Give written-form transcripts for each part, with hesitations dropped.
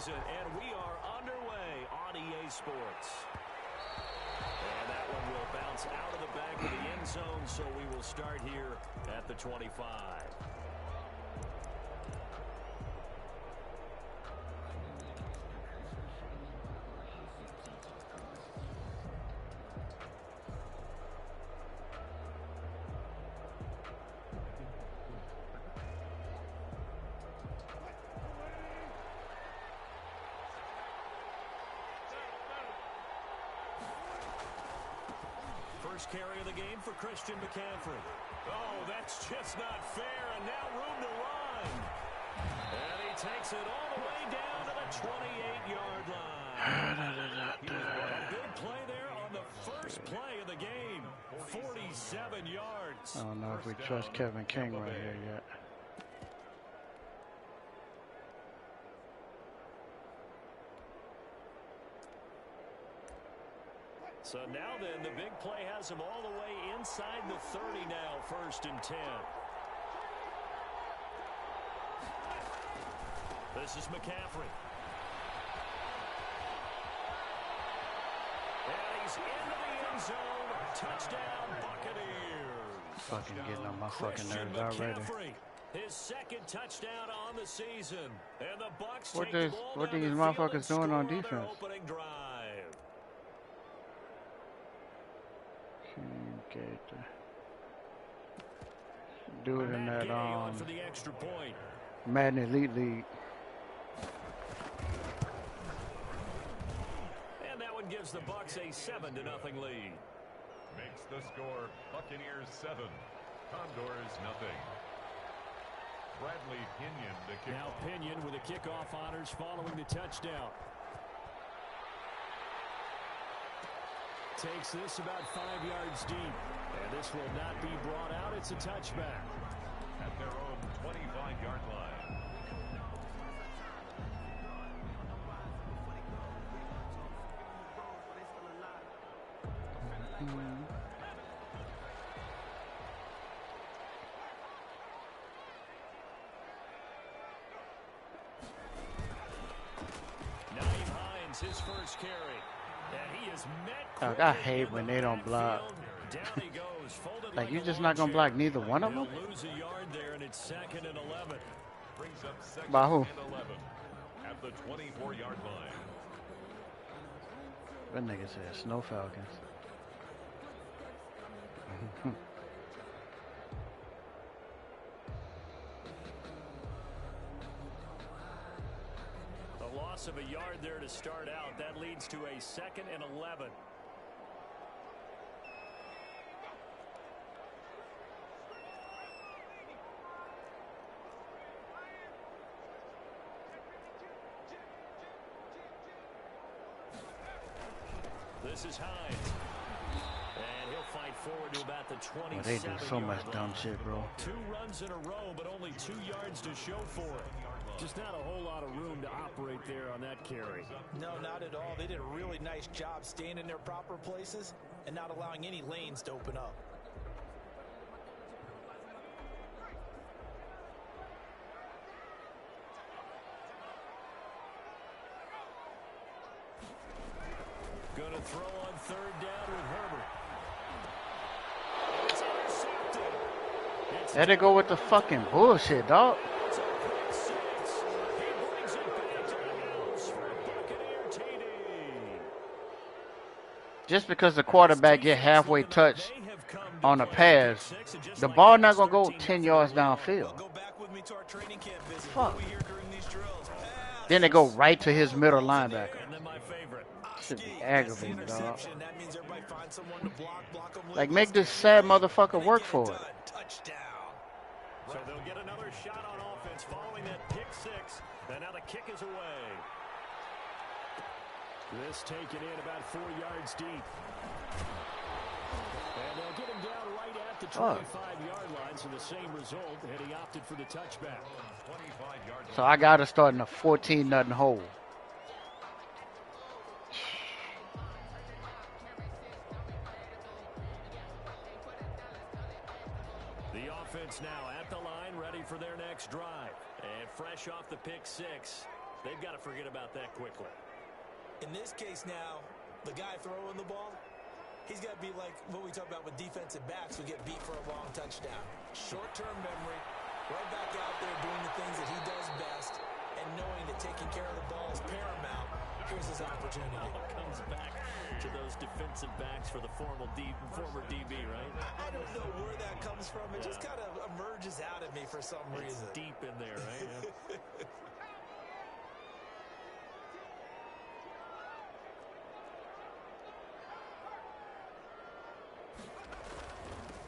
season, and we are underway on EA Sports. And that one will bounce out of the back of the end zone, so we will start here at the 25. First carry of the game for Christian McCaffrey. Oh, that's just not fair, and now room to run. And he takes it all the way down to the 28-yard line. A big play there on the first play of the game. 47 yards. I don't know if we trust Kevin King right here yet. So now then, the big play has him all the way inside the 30 now, 1st and 10. This is McCaffrey. And he's into the end zone. Touchdown, Buccaneers. Fucking getting on my fucking nerves already. His 2nd touchdown on the season. And the Bucs What these motherfuckers doing on defense? Opening drive. Do it in that for the extra point. Madden Elite League. And that one gives the Bucs a 7-0 lead. Makes the score Buccaneers 7, Condors nothing. Bradley Pinion the kickoff. Now Pinion with the kickoff honors following the touchdown. Takes this about 5 yards deep. And this will not be brought out. It's a touchback. At their own 25-yard line. Naeem Hines, his first carry. And he is met. I hate when they don't block. Like, you're just not gonna block neither one of them? Lose a yard there, and it's 2nd and 11. Brings up 2nd By who? and 11 at the 24-yard line. That nigga said Snow Falcons. A loss of a yard there to start out. That leads to a 2nd and 11. This is Hines. And he'll fight forward to about the 27. Well, they do so much dumb shit, bro. 2 runs in a row, but only 2 yards to show for it. Just not a whole lot of room to operate there on that carry. No, not at all. They did a really nice job staying in their proper places and not allowing any lanes to open up. Going to throw on 3rd down with Herbert. It's intercepted. Let it go with the fucking bullshit, dog. It's a pick 6. He brings it back to the house for a Buccaneer TD. Just because the quarterback get halfway touched on a pass, the ball not gonna go 10 yards downfield. Go back with me to our training camp visit. Fuck. What we hear during these drills. Then they go right to his middle linebacker. And then my favorite. Should be aggravating, dog. That means everybody finds someone to block them. Like, make this sad motherfucker work for it. Touchdown. So they'll get another shot on offense following that pick 6. And now the kick is away. This taken in about 4 yards deep. And they'll get him down right at the 25-yard line, so the same result, and he opted for the touchback. So I got to start in a 14-0 hole. The offense now at the line, ready for their next drive. And fresh off the pick 6, They've got to forget about that quickly. In this case now, the guy throwing the ball, he's got to be like what we talk about with defensive backs who get beat for a long touchdown. Short-term memory, right back out there doing the things that he does best, and knowing that taking care of the ball is paramount. Here's his opportunity. Comes back to those defensive backs for the former DB, right? I don't know where that comes from. It just kind of emerges out of me for some reason. It's deep in there, right? Yeah.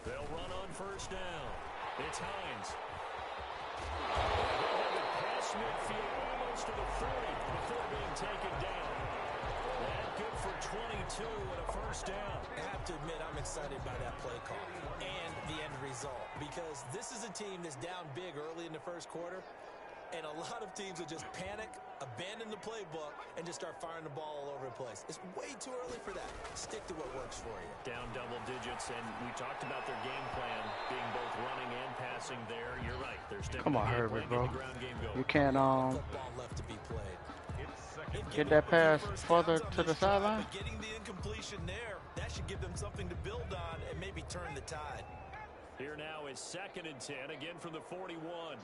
They'll run on first down. It's Hines. Pass midfield almost to the 40 before being taken down. That good for 22 and a first down. I have to admit, I'm excited by that play call and the end result, because this is a team that's down big early in the first quarter, and a lot of teams will just panic, abandon the playbook, and just start firing the ball all over the place. It's way too early for that. Stick to what works for you. Down double digits, and we talked about their game plan being both running and passing there. You're right. There's Come on, Herbert, bro. You can't Football left to be played. get that pass further to the sideline. Getting the incompletion there, that should give them something to build on and maybe turn the tide. Here now is 2nd and 10, again from the 41.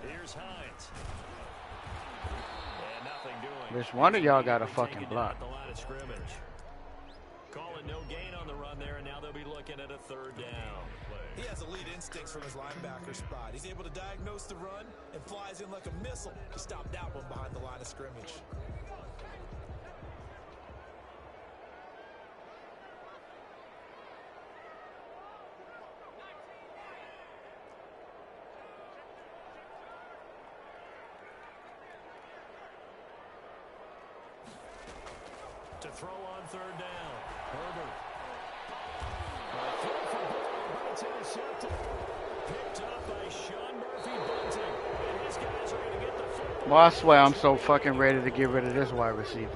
Here's Hines. And nothing doing. Which one of y'all got a fucking block? The line of scrimmage. Calling no gain on the run there, and now they'll be looking at a 3rd down. He has elite instincts from his linebacker spot. He's able to diagnose the run and flies in like a missile to stop that one behind the line of scrimmage. To throw on 3rd down. Herbert. Intercepted. Picked up by Sean Murphy-Bunting. And his guys are going to get the football. Well, I swear I'm so fucking ready to get rid of this wide receiver.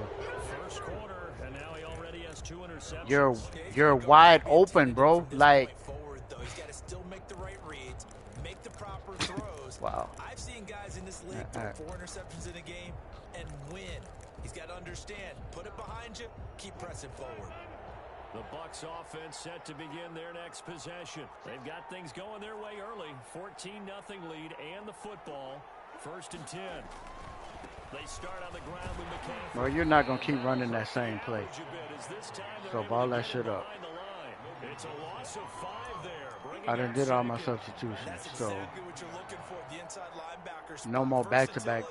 First quarter, and now he already has 2 interceptions. You're wide open, bro. Like, Forward, though. He's got to still make the right reads, make the proper throws. wow. I've seen guys in this league throw 4 interceptions in a game and win. He's got to understand, put it behind you, keep pressing forward. The Bucs offense set to begin their next possession. They've got things going their way early. 14-0 lead and the football. 1st and 10. They start on the ground with McCaffrey. Well, you're not going to keep running that same play. So ball that shit up. It's a loss of 5 there. I done did all my substitutions. So no more back-to-back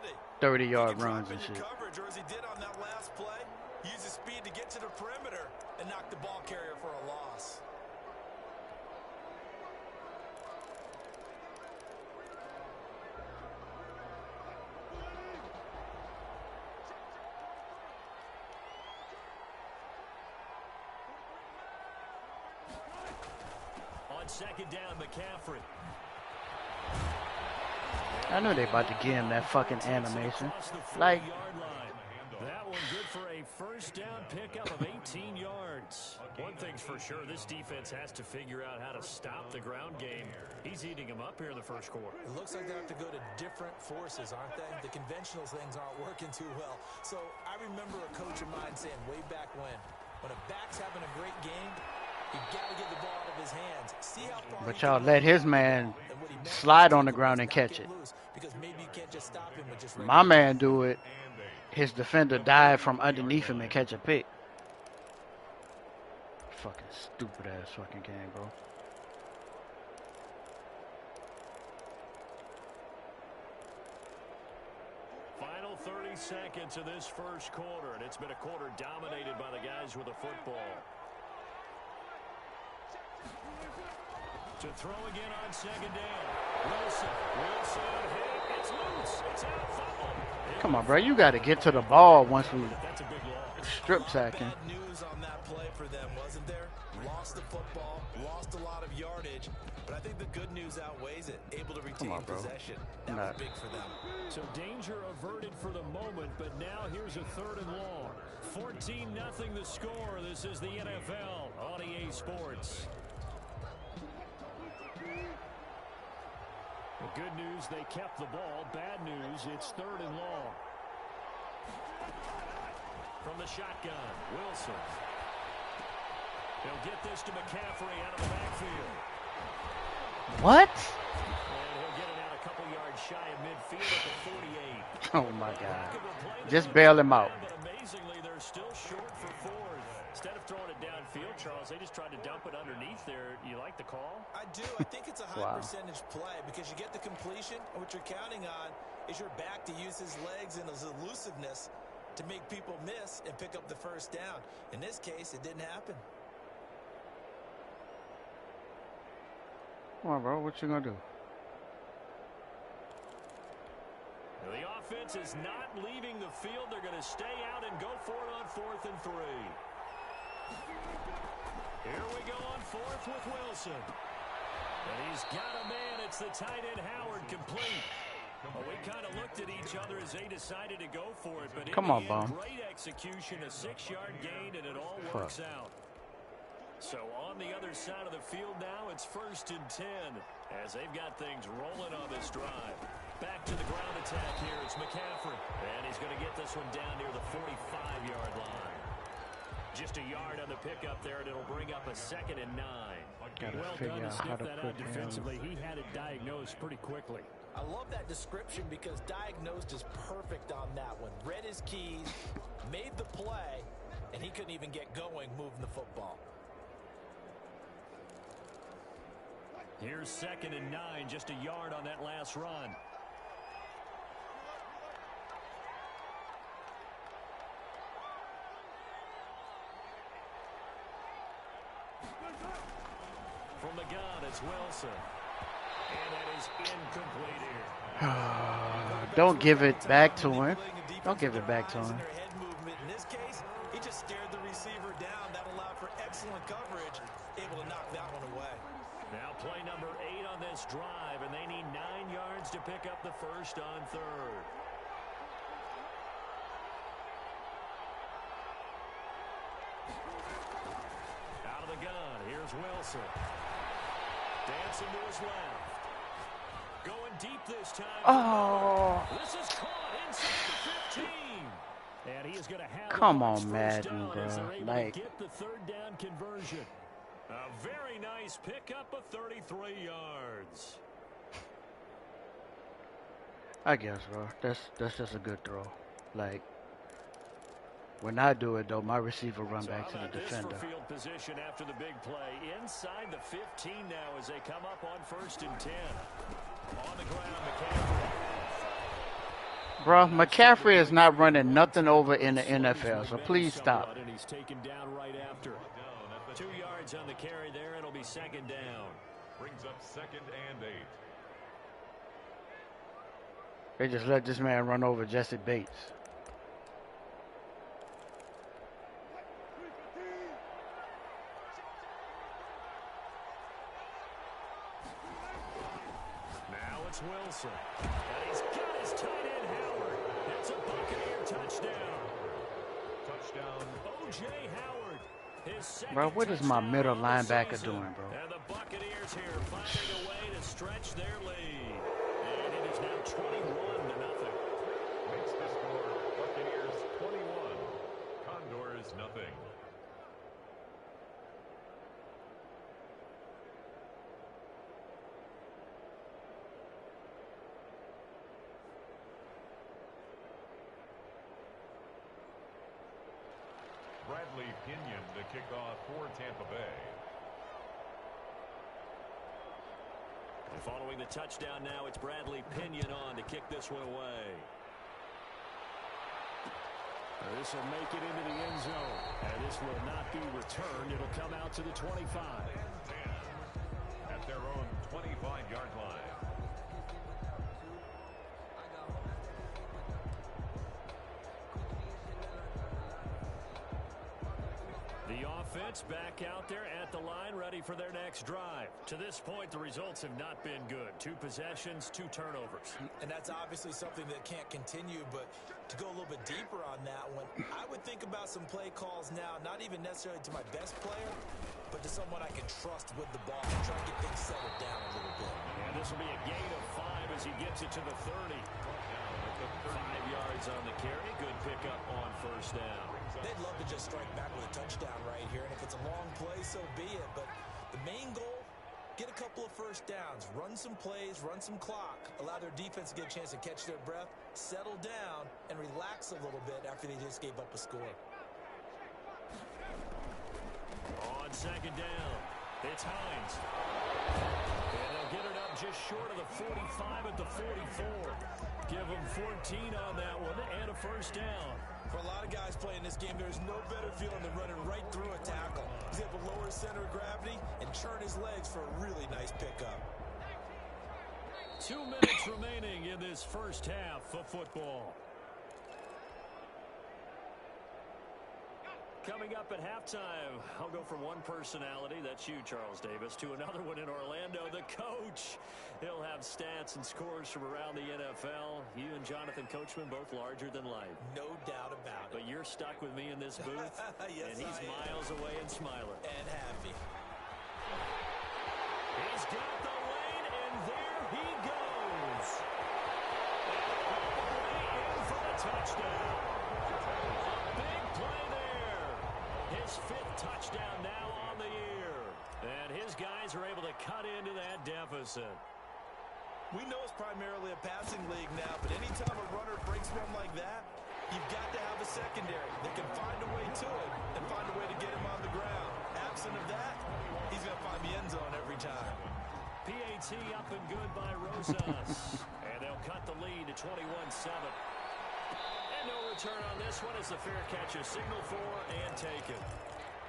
30-yard runs and shit. Coverage, or as he did on that last play, use his speed to get to the perimeter and knock the ball carrier for a loss. On 2nd down, McCaffrey. I knew they about to give him that fucking animation. Like, that one good for a 1st down pickup of 18 yards. One thing's for sure, this defense has to figure out how to stop the ground game. He's eating him up here in the first quarter. It looks like they have to go to different forces, aren't they? The conventional things aren't working too well. So I remember a coach of mine saying way back when a back's having a great game, you got to get the ball out of his hands. See how far but y'all let his man slide on the ground and catch it. Because maybe you can't just stop him with just My man do it. His defender dive from underneath him and catch a pick. Fucking stupid ass fucking game, bro. Final 30 seconds of this first quarter, and it's been a quarter dominated by the guys with the football. To throw again on 2nd down. Wilson hit. It's loose. It's out. Foul. Come on, bro. You got to get to the ball once we That's a big loss. strip sacking. Bad news on that play for them, wasn't there? Lost the football, lost a lot of yardage, but I think the good news outweighs it. Able to retain possession. That was big for them. So danger averted for the moment, but now here's a 3rd and long. 14-0 the score. This is the NFL on EA Sports. Good news, they kept the ball. Bad news, it's 3rd and long. From the shotgun, Wilson. He'll get this to McCaffrey out of the backfield. What? And he'll get it out a couple yards shy of midfield at the 48. Oh my God. Just bail him out. But amazingly, they're still short for 4th. Instead of throwing it downfield, Charles, they just tried to dump it underneath there. You like the call? I do. I think it's a high percentage play because you get the completion, and what you're counting on is your back to use his legs and his elusiveness to make people miss and pick up the first down. In this case, it didn't happen. Come on, bro. What you gonna do? The offense is not leaving the field. They're going to stay out and go for it on 4th and 3. Here we go on 4th with Wilson. And he's got a man. It's the tight end Howard, complete. Well, we kind of looked at each other as they decided to go for it. But come on, Bum. Great execution, a 6-yard gain, and it all works out. So on the other side of the field now, it's 1st and 10 as they've got things rolling on this drive. Back to the ground attack here. It's McCaffrey. And he's going to get this one down near the 45-yard line. Just a yard on the pickup there, and it'll bring up a 2nd and 9. Well done to sniff that out defensively. He had it diagnosed pretty quickly. I love that description because diagnosed is perfect on that one. Read his keys, made the play, and he couldn't even get going moving the football. Here's 2nd and 9, just a yard on that last run. From the gun, it's Wilson. And that is incomplete here. Don't give it back to him. Don't give it back to him. In this case, he just stared the receiver down. That allowed for excellent coverage, able to knock that one away. Now play number 8 on this drive, and they need 9 yards to pick up the first on 3rd. Out of the gun, here's Wilson. Dancing to his left. Going deep this time. Oh. This is caught inside the 15. And he is going to have come on, Madden, bro. Like, get the 3rd down conversion. A very nice pickup of 33 yards. I guess, bro. That's just a good throw. Like, when I do it, though, my receiver run back to the defender. This for field position after the big play. Inside the 15 now as they come up on 1st and 10. On the ground, McCaffrey. Bro, McCaffrey is not running nothing over in the NFL, so please stop. And he's taken down right after. 2 yards on the carry there. It'll be 2nd down. Brings up 2nd and 8. They just let this man run over Jesse Bates. Now it's Wilson. And he's got his tight end Howard. It's a Buccaneer touchdown. Touchdown. O.J. Howard. His second Bro, what is my middle linebacker season. doing, bro? And the Buccaneers here finding a way to stretch their lead. And it is now 21-0. Makes the score Buccaneers 21. Condors nothing. Bradley Pinion to kick off for Tampa Bay. And following the touchdown now, it's Bradley Pinion on to kick this one away. This will make it into the end zone. And this will not be returned. It'll come out to the 25. 10 at their own 25-yard line. The offense back out there at the line, ready for their next drive. To this point, the results have not been good. 2 possessions, 2 turnovers. And that's obviously something that can't continue, but to go a little bit deeper on that one, I would think about some play calls now, not even necessarily to my best player, but to someone I can trust with the ball and try to get things settled down a little bit. And this will be a gain of 5 as he gets it to the 30. 5 yards on the carry. Good pickup on first down. They'd love to just strike back with a touchdown right here, and if it's a long play, so be it. But the main goal, get a couple of first downs, run some plays, run some clock, allow their defense to get a chance to catch their breath, settle down, and relax a little bit after they just gave up a score. On second down, it's Hines. And they'll get it up just short of the 45 at the 44. Give them 14 on that one and a first down. For a lot of guys playing this game, there's no better feeling than running right through a tackle. He's able to lower his center of gravity and churn his legs for a really nice pickup. 2 minutes remaining in this first half of football. Coming up at halftime, I'll go from one personality, that's you, Charles Davis, to another one in Orlando, the coach. He'll have stats and scores from around the NFL. You and Jonathan Coachman both larger than life. No doubt about it. But you're stuck with me in this booth, yes, and he's miles away and smiling. And happy. He's got the lane, and there he goes. In for the touchdown. Big play there. His 5th touchdown now on the year. And his guys are able to cut into that deficit. We know it's primarily a passing league now, but anytime a runner breaks one like that, you've got to have a secondary that can find a way to it and find a way to get him on the ground. Absent of that, he's going to find the end zone every time. PAT up and good by Rosas. And they'll cut the lead to 21-7. And no return on this one as the fair catch is signaled for and taken.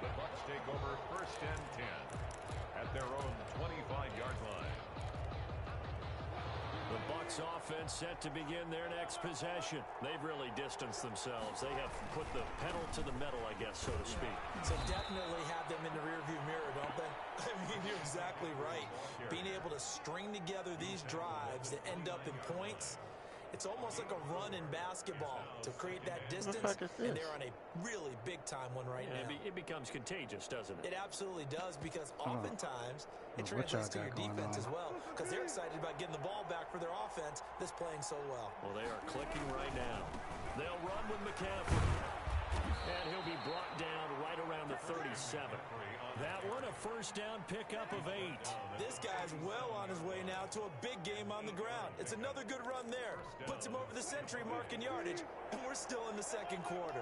The Bucs take over 1st and 10 at their own 25-yard line. The Bucs offense set to begin their next possession. They've really distanced themselves. They have put the pedal to the metal, I guess, so to speak. So definitely have them in the rearview mirror, don't they? I mean, you're exactly right. Being able to string together these drives that end up in points, it's almost like a run in basketball to create that distance, and they're on a really big-time one right now. It becomes contagious, doesn't it? It absolutely does, because oftentimes it translates to your defense as well, because they're excited about getting the ball back for their offense that's playing so well. Well, they are clicking right now. They'll run with McCaffrey, and he'll be brought down right around the 37. That one, a first down pickup of 8. This guy's well on his way now to a big game on the ground. It's another good run there. Puts him over the century mark in yardage, and we're still in the second quarter.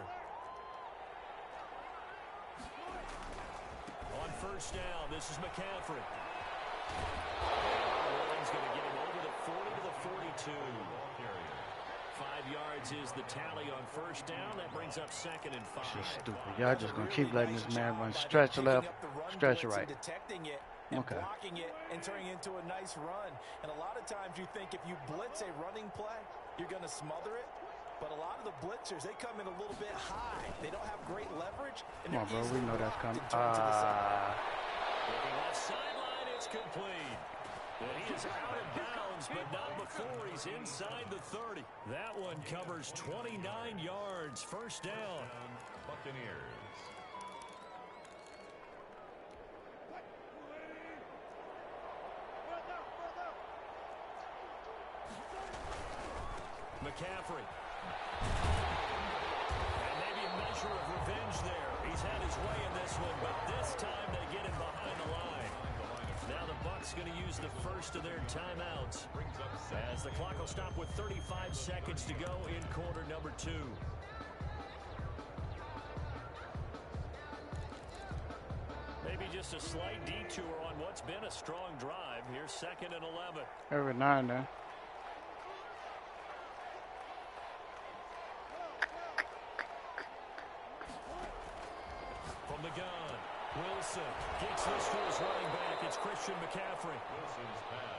On first down, this is McCaffrey. Warren's going to get him over the 40 to the 42. 5 yards is the tally on first down. That brings up 2nd and 5. This is stupid. Y'all just going to keep letting this man run stretch left, stretch right. Detecting it and blocking it and turning it into a nice run. And a lot of times you think if you blitz a running play, you're going to smother it. But a lot of the blitzers, they come in a little bit high. They don't have great leverage. And come on, bro. We know that's coming. Looking left sideline, it's complete. And he is out of bounds, but not before he's inside the 30. That one covers 29 yards. First down. Buccaneers. McCaffrey. And maybe a measure of revenge there. He's had his way in this one, but this time they get him behind the line. Now the Bucs going to use the first of their timeouts as the clock will stop with 35 seconds to go in quarter number 2. Maybe just a slight detour on what's been a strong drive. Here's 2nd and 11. Every now and then. From the gun, Wilson gets this to his running back. It's Christian McCaffrey.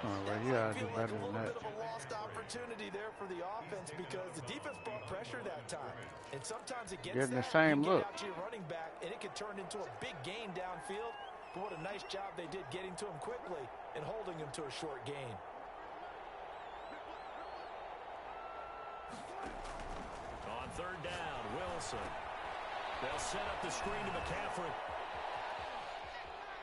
Oh, well, you gotta do better than that. A little bit of a lost opportunity there for the offense because the defense brought pressure that time. And sometimes it gets getting the that, same you look. get out to your running back, and it can turn into a big gain downfield. But what a nice job they did getting to him quickly and holding him to a short gain. On third down, Wilson. They'll set up the screen to McCaffrey.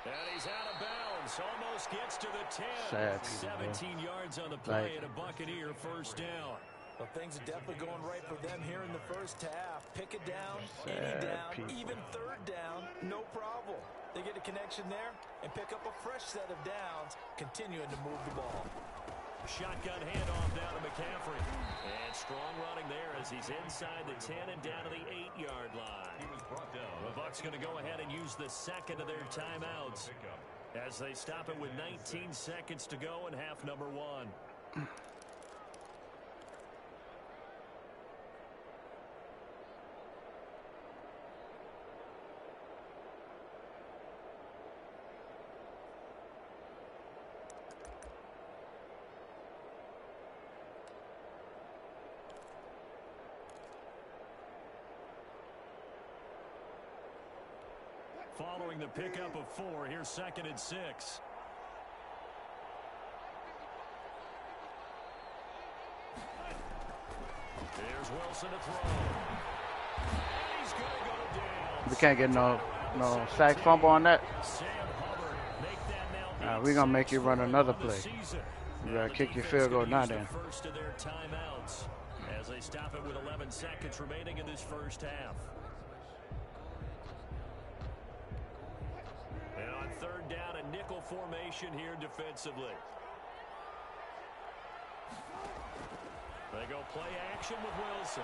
And he's out of bounds. Almost gets to the 10. Sad 17 yards on the play and a Buccaneer first down. Well, things are definitely going right for them here in the first half. Pick it down, any down, even third down, no problem. They get a connection there and pick up a fresh set of downs, continuing to move the ball. Shotgun handoff down to McCaffrey. And strong running there as he's inside the 10 and down to the 8-yard line. He was brought down. The Bucs going to go ahead and use the second of their timeouts as they stop it with 19 seconds to go in half number 1. Following the pickup of 4, here's 2nd and 6. Here's Wilson to throw. And he's going to go down. We can't get no sack fumble on that. Sam Hubbard make that now We're going to make you run another play. You got to kick your field goal now then. First of their timeouts as they stop it with 11 seconds remaining in this first half. And on third down, a nickel formation here defensively. They go play action with Wilson.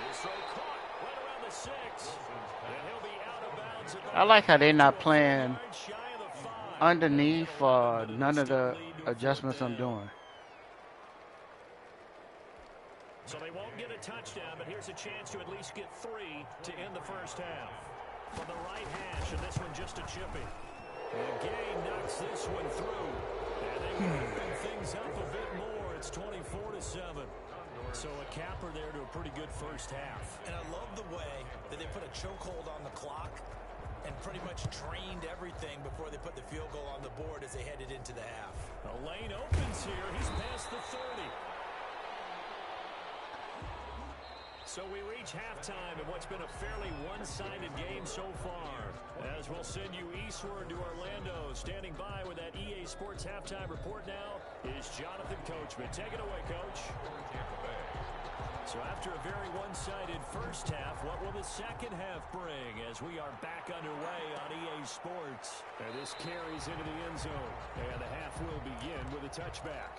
His throw caught right around the 6. And he'll be out of bounds. I like how they're not playing underneath none of the adjustments I'm doing. So they won't get a touchdown, but here's a chance to at least get 3 to end the first half. From the right hash, and this one just a chippy. And Gay knocks this one through. And they open things up a bit more. It's 24-7. So a capper there to a pretty good first half. And I love the way that they put a chokehold on the clock and pretty much trained everything before they put the field goal on the board as they headed into the half. A lane opens here. He's past the 30. So we reach halftime in what's been a fairly one-sided game so far. As we'll send you eastward to Orlando. Standing by with that EA Sports halftime report now is Jonathan Coachman. Take it away, Coach. So after a very one-sided first half, what will the second half bring as we are back underway on EA Sports? And this carries into the end zone. And the half will begin with a touchback.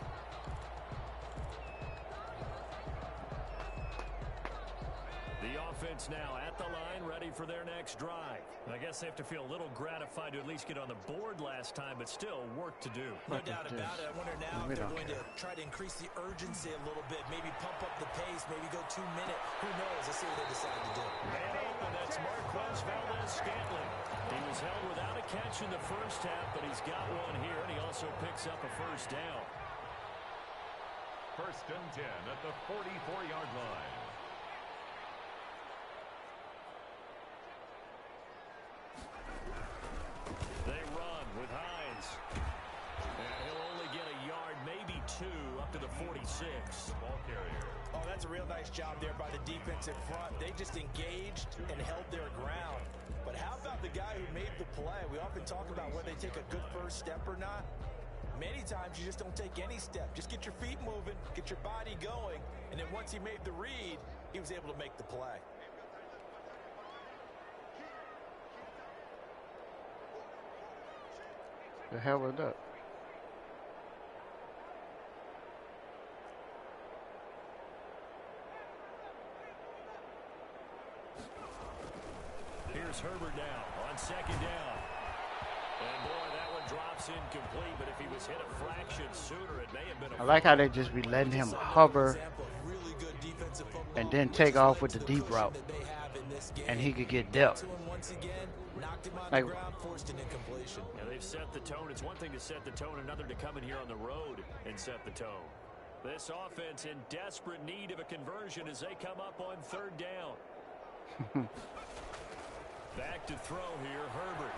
The offense now at the line, ready for their next drive. I guess they have to feel a little gratified to at least get on the board last time, but still work to do. No doubt about it. I wonder now if they're going to try to increase the urgency a little bit, maybe pump up the pace, maybe go 2 minutes. Who knows? Let's see what they decide to do. Man open, that's Marquez Valdez-Scantling. He was held without a catch in the first half, but he's got one here, and he also picks up a first down. 1st and 10 at the 44-yard line. They run with Hines. And he'll only get a yard, maybe 2, up to the 46. Ball carrier. Oh, that's a real nice job there by the defense in front. They just engaged and held their ground. But how about the guy who made the play? We often talk about whether they take a good first step or not. Many times you just don't take any step. Just get your feet moving, get your body going, and then once he made the read, he was able to make the play. The hell was that? Here's Herbert now on 2nd down. And boy, that one drops incomplete, but if he was hit a fraction sooner, it may have been a... I like how they just be letting him hover and then take off with the deep route, and he could get depth. Like, yeah, they've set the tone. It's one thing to set the tone, another to come in here on the road and set the tone. This offense in desperate need of a conversion as they come up on 3rd down. Back to throw here, Herbert.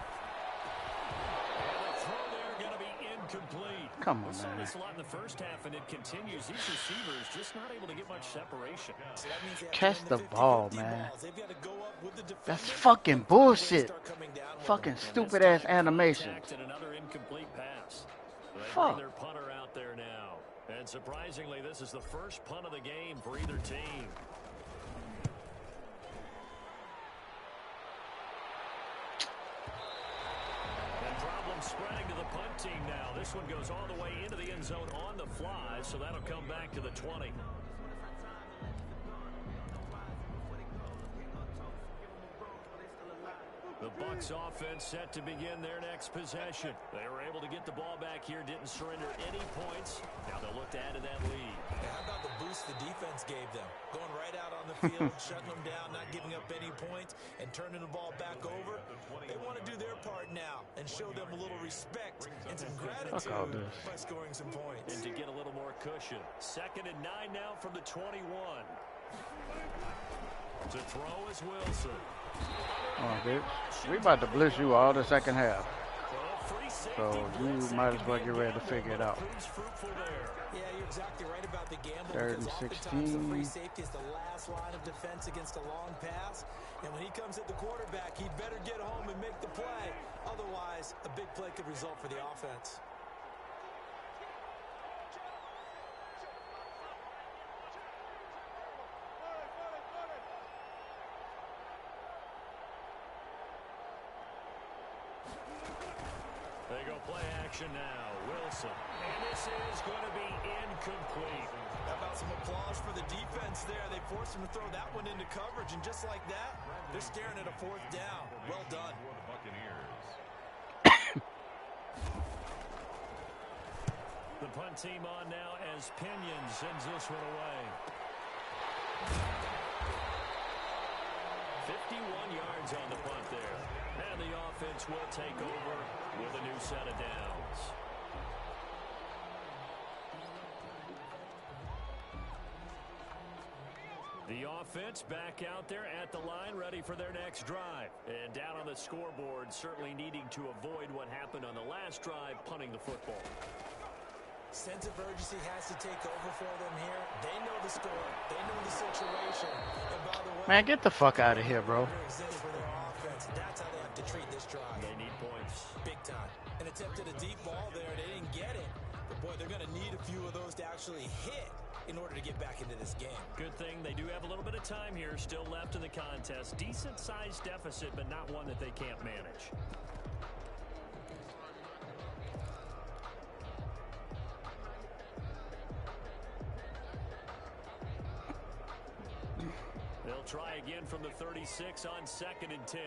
And the throw there going to be incomplete. Come on, We saw man. this a lot in the first half, and it continues. These receivers just not able to get much separation. So that means they have to Catch win the 50-50 ball, man. balls. They've got to go up with the defender. That's fucking and find a way to bullshit. start coming down with Fucking them. stupid ass animation. And another incomplete pass. They bring Fuck. their punter out there now. And surprisingly, this is the first punt of the game for either team. And problems spreading to the punt team now. This one goes all the way into the end zone on the fly, so that'll come back to the 20. The Bucs offense set to begin their next possession. They were able to get the ball back here, didn't surrender any points. Now they'll look to add to that lead. And how about the boost the defense gave them? Going right out on the field, shutting them down, not giving up any points, and turning the ball back over. They want to do their part now and show them a little respect and some gratitude by scoring some points. And to get a little more cushion. 2nd and 9 now from the 21. To throw is Wilson. Oh, bitch. We about to blitz you all the second half. So you might as well get ready to figure it out. Yeah, you're exactly right about the gamble. 3rd and because oftentimes 16. the free safety is the last line of defense against a long pass. And when he comes at the quarterback, he better get home and make the play. Otherwise, a big play could result for the offense. They go play action now. Wilson. And this is going to be incomplete. How about some applause for the defense there? They forced him to throw that one into coverage, and just like that, they're staring at a 4th down. Well done. The punt team on now as Pinion sends this one away. 51 yards on the punt there. And the offense will take over with a new set of downs. The offense back out there at the line, ready for their next drive. And down on the scoreboard, certainly needing to avoid what happened on the last drive, punting the football. Sense of urgency has to take over for them here. They know the score. They know the situation. And by the way, Man, get the fuck out of here, bro. exists for their offense. That's how they have to treat this drive. They need points. Big time. An attempt at a deep ball there. They didn't get it. But, boy, they're going to need a few of those to actually hit in order to get back into this game. Good thing they do have a little bit of time here still left in the contest. Decent-sized deficit, but not one that they can't manage. They'll try again from the 36 on 2nd and 10.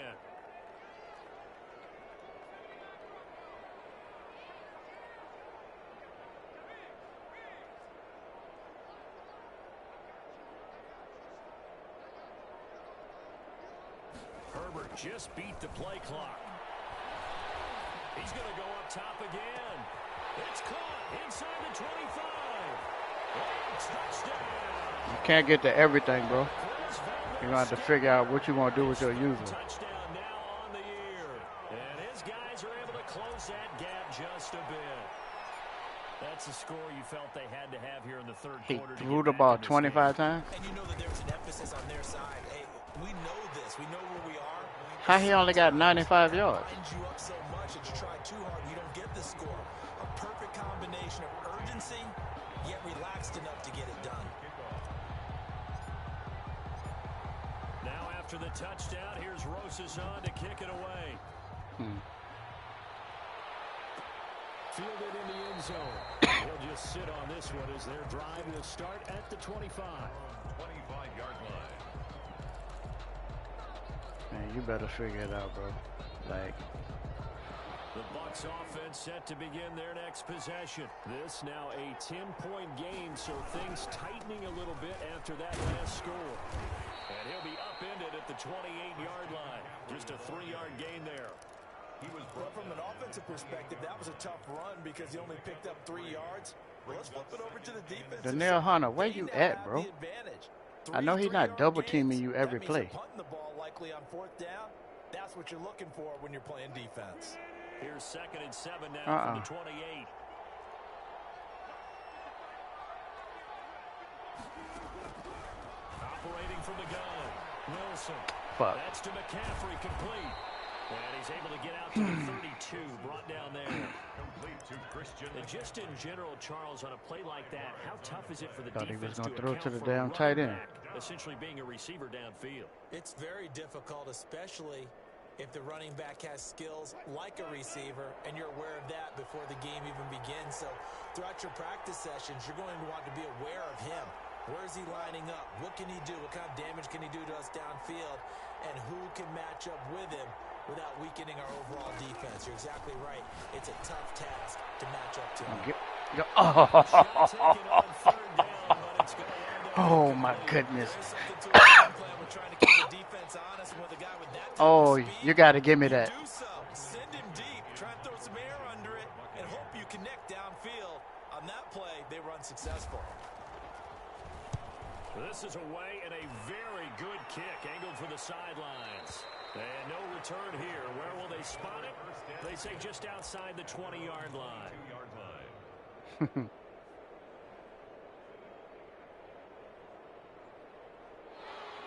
Herbert just beat the play clock. He's going to go up top again. It's caught inside the 25. And touchdown. You can't get to everything, bro. You're going to have to figure out what you want to do with your user. Touchdown now on the year. And his guys are able to close that gap just a bit. That's a score you felt they had to have here in the third He quarter. threw the ball 25 times. And you know that there's an emphasis on their side. Hey, we know this. We know where we are. How he only got 95 yards? Lines you up so much that you try too hard and you don't get the score. A perfect combination of urgency, yet relaxed enough to get it done. Now after the touchdown, here's Rosas on to kick it away. Fielded in the end zone. They'll just sit on this one as their drive will start at the 25. 25-yard line. Man, you better figure it out, bro. Like, The Bucs offense set to begin their next possession. This now a 10-point game, so things tightening a little bit after that last score. And he'll be upended at the 28-yard line. Just a 3-yard gain there. Well, from an offensive perspective, that was a tough run because he only picked up 3 yards. Well, let's flip it over to the defense. Danielle Hunter, where you at, bro? I know he's not double teaming you every play. Punting the ball likely on 4th down. That's what you're looking for when you're playing defense. Here's 2nd and 7 now from the 28. looking from the gun. Wilson. Fuck. That's to McCaffrey, complete. And he's able to get out to the 32, brought down there. Complete to Christian. And just in general, Charles, on a play like that, how tough is it for the Thought he was defense gonna to throw account to the for a damn running tight end. back, essentially being a receiver downfield? It's very difficult, especially if the running back has skills like a receiver, and you're aware of that before the game even begins. So throughout your practice sessions, you're going to want to be aware of him. Where is he lining up? What can he do? What kind of damage can he do to us downfield? And who can match up with him without weakening our overall defense? You're exactly right. It's a tough task to match up to him. Oh my goodness. Oh, you got to give me that. Send him deep. Try and throw some air under it and hope you connect downfield. On that play, they run successful. This is away and a very good kick angled for the sidelines. And no return here. Where will they spot it? They say just outside the 20-yard line.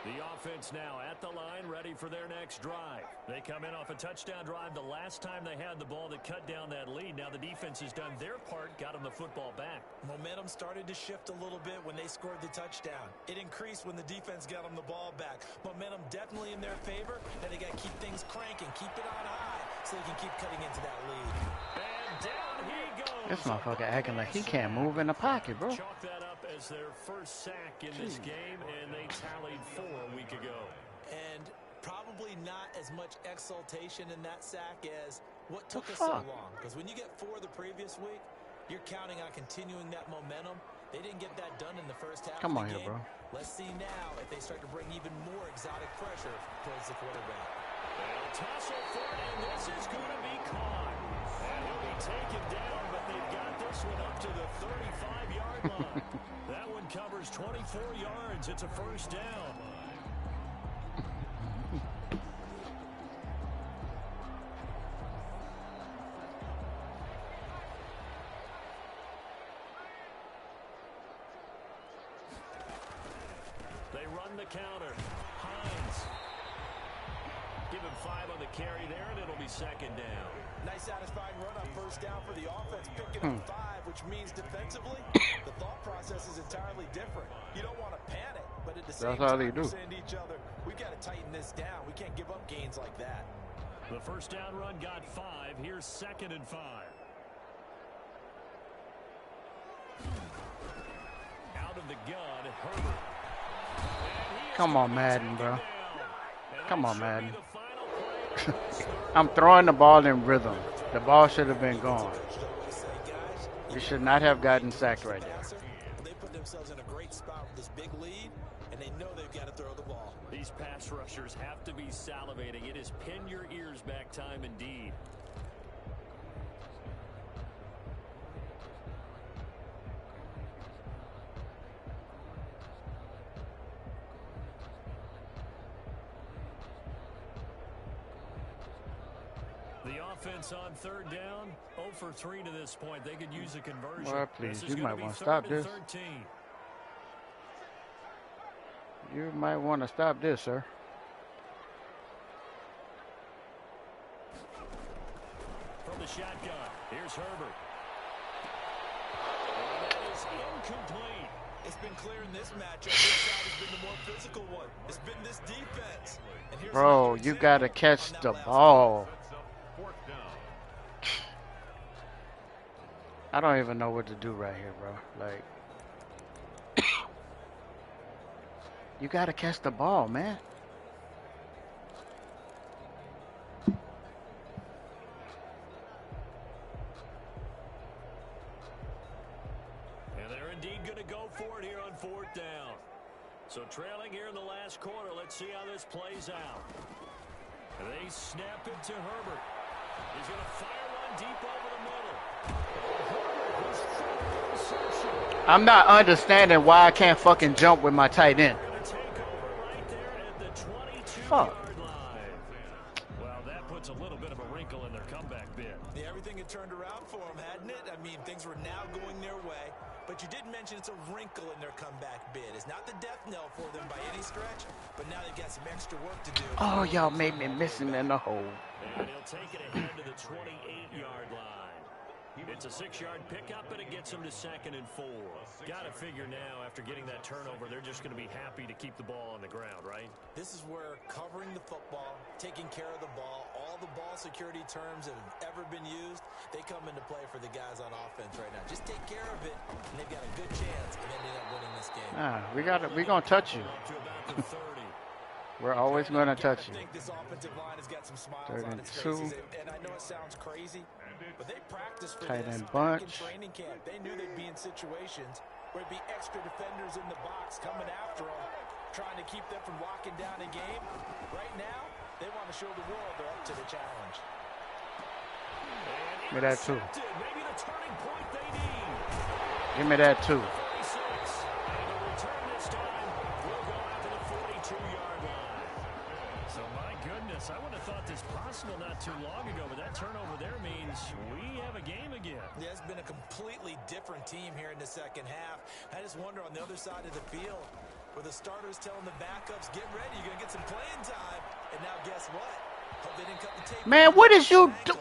The offense now at the line, ready for their next drive. They come in off a touchdown drive the last time they had the ball that cut down that lead. Now the defense has done their part, got them the football back. Momentum started to shift a little bit when they scored the touchdown. It increased when the defense got them the ball back. Momentum definitely in their favor. Now they got to keep things cranking, keep it on high so they can keep cutting into that lead. And down he goes. This motherfucker acting like he can't move in the pocket, bro. Chalk that up as their first sack in this game, and they tallied 4 a week ago. And probably not as much exultation in that sack as what took us so long. Because when you get 4 the previous week, you're counting on continuing that momentum. They didn't get that done in the first half of the game. Bro. Let's see now if they start to bring even more exotic pressure towards the quarterback. They'll tussle for it, and this is going to be caught. And he'll be taken down, but they've got this one up to the 35-yard line. That one covers 24 yards. It's a first down. They run the counter. Hines. Give him 5 on the carry there, and it'll be second down. Nice satisfying run on first down for the offense, picking up 5, which means defensively, the thought process is entirely different. You don't want to panic, but at the same time, you're saying to each other, we've got to tighten this down. We can't give up gains like that. The first down run got 5. Here's second and 5. Out of the gun, Herbert. Come on, Madden, bro. Come on, Madden. I'm throwing the ball in rhythm. The ball should have been gone. You should not have gotten sacked right there. They put themselves in a great spot with this big lead, and they know they've got to throw the ball. These pass rushers have to be salivating. It is pin your ears back time indeed. The offense on third down, 0 for 3 to this point. They could use a conversion. Well, please, you might want to stop this. 13. You might want to stop this, sir. From the shotgun, here's Herbert. And that is incomplete. It's been clear in this matchup, this side has been the more physical one. It's been this defense. Bro, you got to catch the ball. I don't even know what to do right here, bro. Like, you got to catch the ball, man. And they're indeed going to go for it here on 4th down. So trailing here in the last quarter, let's see how this plays out. They snap it to Herbert. He's going to fire one deep over the middle. I'm not understanding why I can't fucking jump with my tight end. Fuck. Well, that puts a little bit of a wrinkle in their comeback bid. Yeah, everything had turned around for them, hadn't it? I mean, things were now going their way. But you did mention it's a wrinkle in their comeback bid. It's not the death knell for them by any stretch, but now they've got some extra work to do. Oh, y'all made me miss him in the hole. And he'll take it ahead to the 28-yard line. It's a 6-yard pickup, and it gets them to 2nd and 4. Got to figure now, after getting that turnover, they're just going to be happy to keep the ball on the ground, right? This is where covering the football, taking care of the ball, all the ball security terms that have ever been used, they come into play for the guys on offense right now. Just take care of it, and they've got a good chance of ending up winning this game. We're going to touch you. We're always going to touch you. I think this offensive line has got some smiles 3rd on and its 2. faces, and I know it sounds crazy, but they practiced for Tight this end back in bunch. training camp. They knew they'd be in situations where it'd be extra defenders in the box coming after them, trying to keep them from locking down a game. Right now, they want to show the world they're up to the challenge. Give me that too. Maybe the turning point they need. Give me that too. 46. And the return this time will go out to the 42-yard line. So, my goodness, I would have thought this possible not too long ago, but that turnover there means we have a game again. Yeah, it's been a completely different team here in the second half. I just wonder on the other side of the field, where the starters telling the backups, get ready, you're going to get some playing time. And now guess what? Hope they didn't cut the tape. Man, what is you do?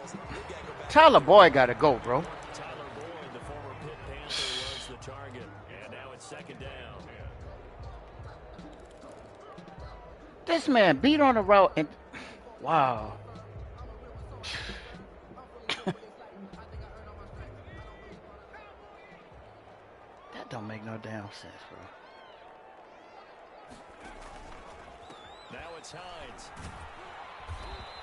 Tyler Boyd got to go, bro. Tyler Boyd, the former Pitt Panther, was the target. And now it's 2nd down. This man beat on the route and wow. That don't make no damn sense, bro. Now it's Hines.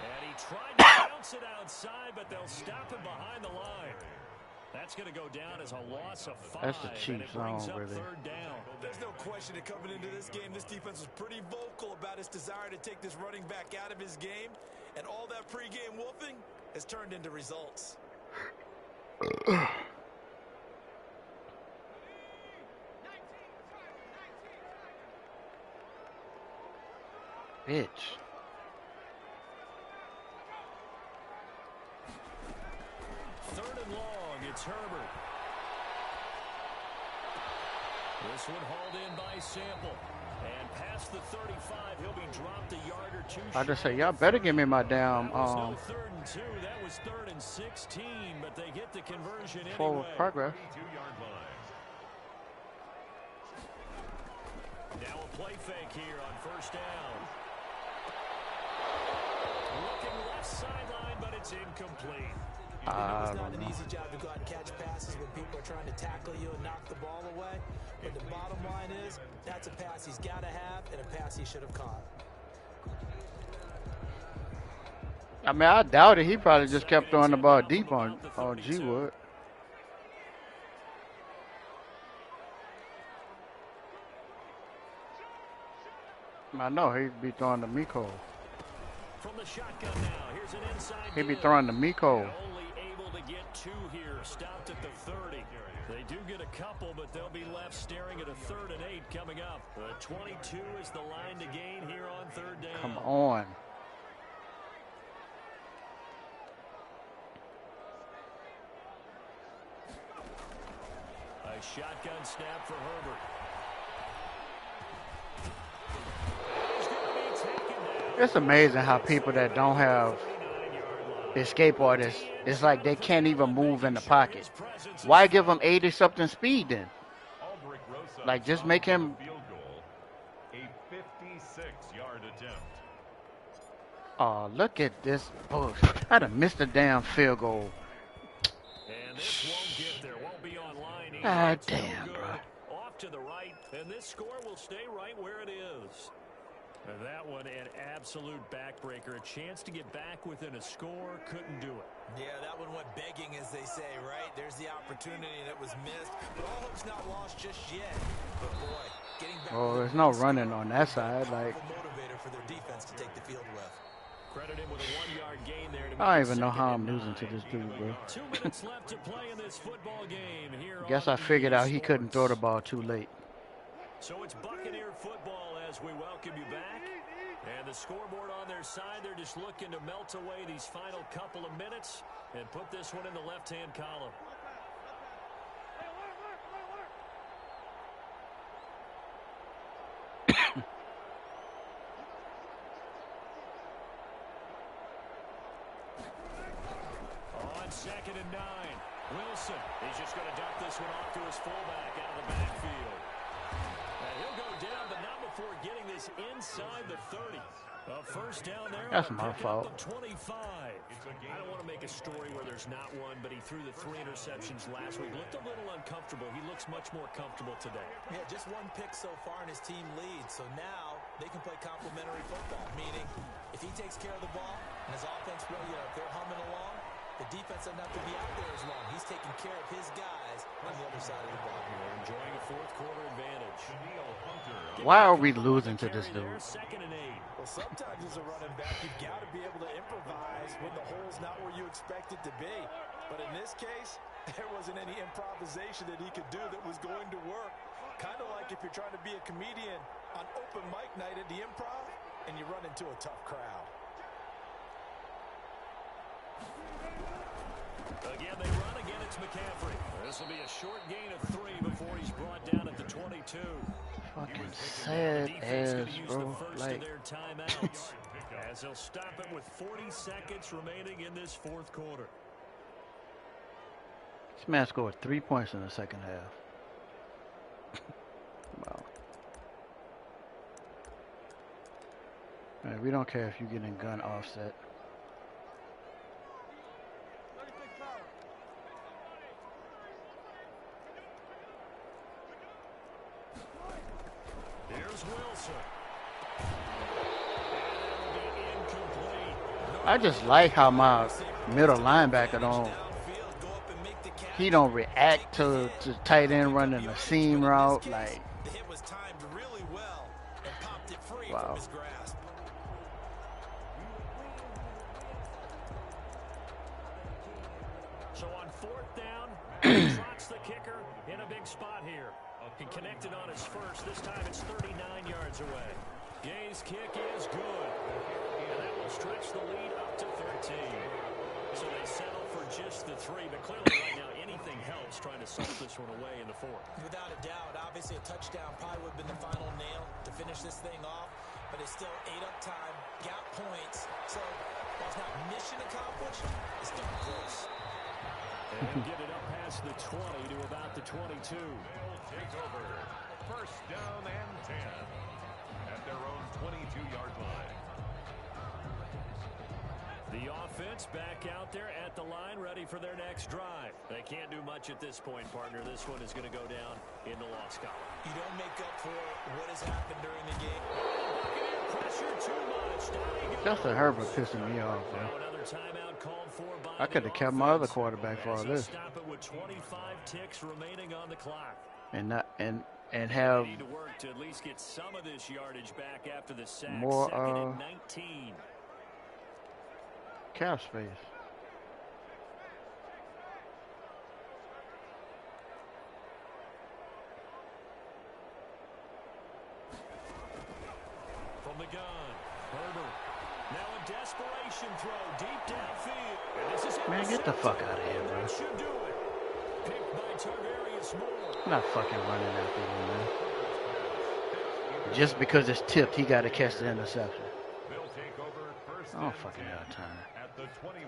And he tried to bounce it outside, but they'll stop him behind the line. That's going to go down as a loss of 5. That's the cheap and it brings zone, up really. 3rd down. There's no question that coming into this game, this defense was pretty vocal about its desire to take this running back out of his game. And all that pregame wolfing has turned into results. Bitch. 3rd and long, it's Herbert. This one hauled in by Sample. And past the 35, he'll be dropped a yard or two. I just say, y'all better give me my damn That was no 3rd and 2. That was 3rd and 16, but they get the conversion forward anyway. progress. 2-yard line. Now a play fake here on 1st down. Looking left sideline, but it's incomplete. It's not an easy job to go out and catch passes when people are trying to tackle you and knock the ball away. But the bottom line is, that's a pass he's got to have and a pass he should have caught. I mean, I doubt it. He probably just kept throwing the ball deep on G Wood. I know he'd be throwing the Miko. From the shotgun now, here's an inside. He'd be throwing the Miko. Only able to get 2 here, stopped at the 30. They do get a couple, but they'll be left staring at a 3rd and 8 coming up. 22 is the line to gain here on 3rd down. Come on. A shotgun snap for Herbert. It's amazing how people that don't have escape artists, it's like they can't even move in the pocket. Why give him 80-something speed then? Like, just make him... Field goal, a 56-yard attempt. Oh, look at this bush. I'd have missed a damn field goal. And this won't get there. Won't be online. Ah, damn, bro. Off to the right, and this score will stay right where it is. And that one, an absolute backbreaker. A chance to get back within a score, couldn't do it. Yeah, that one went begging, as they say, right? There's the opportunity that was missed. But all hope's not lost just yet. But boy, getting back. Oh, there's no running on that side. Like, motivator for their defense to take the field with. Credit him with a 1-yard gain there. I don't even know how I'm losing to this dude, bro. 2 minutes left to play in this football game here. Guess I figured out he couldn't throw the ball too late. So it's Buccaneer football as we welcome you back. And the scoreboard on their side, they're just looking to melt away these final couple of minutes and put this one in the left-hand column. 2nd and 9. Wilson, he's just going to dump this one off to his fullback out of the backfield. And he'll go down, but not before getting this inside the 30. A first down there. That's my fault. 25. I don't want to make a story where there's not one, but he threw the 3 interceptions last week. Looked a little uncomfortable. He looks much more comfortable today. Yeah, just 1 pick so far and his team leads. So now they can play complementary football, meaning if he takes care of the ball and his offense, if they're humming along, the defense doesn't have to be out there as long. He's taking care of his guys on the other side of the ball. We're enjoying a 4th quarter advantage. Why are we losing to this dude? 2nd and 8. Well, sometimes as a running back, you've got to be able to improvise when the hole's not where you expect it to be. But in this case, there wasn't any improvisation that he could do that was going to work. Kind of like if you're trying to be a comedian on open mic night at the Improv and you run into a tough crowd. Again, they run. Again, it's McCaffrey. This will be a short gain of 3 before he's brought down at the 22. Fucking sad ass, bro. Like, as he'll stop it with 40 seconds remaining in this 4th quarter. this man scored 3 points in the second half. Wow. Man, we don't care if you're getting gun offset. Wilson. I just like how my middle linebacker don't react to tight end running a seam route. Like, The hit was timed really well and popped it free wow. from his grasp. So on 4th down, he trots the kicker in a big spot here. He connected on his first. This time it's 39 yards away. Gay's kick is good. And that will stretch the lead up to 13. So they settle for just the 3. But clearly right now anything helps trying to salt this one away in the 4th. Without a doubt, obviously a touchdown probably would have been the final nail to finish this thing off. But it's still 8 up time, got points. So while it's not mission accomplished, it's still close. And get it up past the 20 to about the 22. Take over. First down and 10 at their own 22-yard line. The offense back out there at the line, ready for their next drive. They can't do much at this point, partner. This one is going to go down in the loss column. You don't make up for what has happened during the game. Pressure too much. Justin Herbert pissing me off, bro. Another timeout called for by I could have kept my other quarterback for all this. Stop it with 25 ticks remaining on the clock. And not and have Need to work to at least get some of this yardage back after the sack. more 2nd and 19. cap space. From the gun, Herbert. Now a desperation throw deep downfield. And this is Man, get the fuck out of here, bro. that should do it. Picked by Tarvarius Moore. I'm not fucking running after you, man. Just because it's tipped, he got to catch the interception. They'll take over first I don't and fucking 10 have time. at the 21.